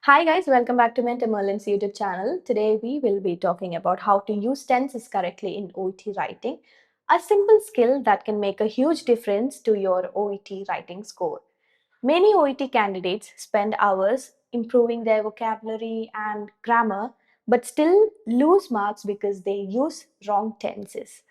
Hi guys, welcome back to Mentor Merlin's YouTube channel. Today we will be talking about how to use tenses correctly in OET writing, a simple skill that can make a huge difference to your OET writing score. Many OET candidates spend hours improving their vocabulary and grammar but still lose marks because they use wrong tenses.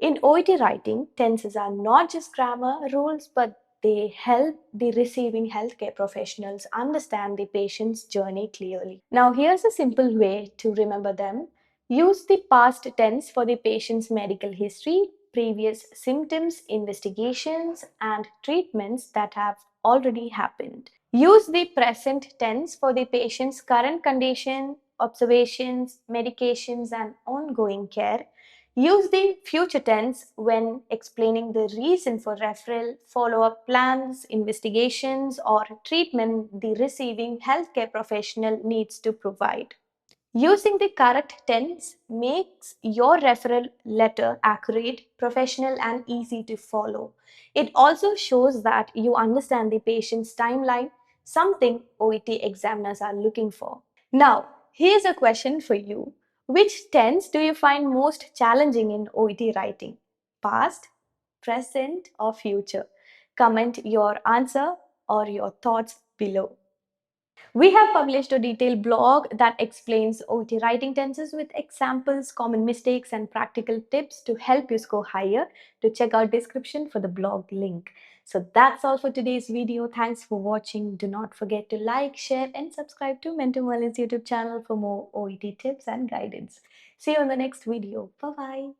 In OET writing, tenses are not just grammar rules, but they help the receiving healthcare professionals understand the patient's journey clearly. Now, here's a simple way to remember them. Use the past tense for the patient's medical history, previous symptoms, investigations, and treatments that have already happened. Use the present tense for the patient's current condition, observations, medications, and ongoing care. Use the future tense when explaining the reason for referral, follow up plans, investigations, or treatment the receiving healthcare professional needs to provide. Using the correct tense makes your referral letter accurate, professional, and easy to follow. It also shows that you understand the patient's timeline, something OET examiners are looking for. Now, here's a question for you. Which tense do you find most challenging in OET writing? Past, present, or future? Comment your answer or your thoughts below. We have published a detailed blog that explains OET writing tenses with examples, common mistakes, and practical tips to help you score higher. To check out description for the blog link. So that's all for today's video. Thanks for watching. Do not forget to like, share, and subscribe to Mentor Merlin's YouTube channel for more OET tips and guidance. See you in the next video. Bye-bye.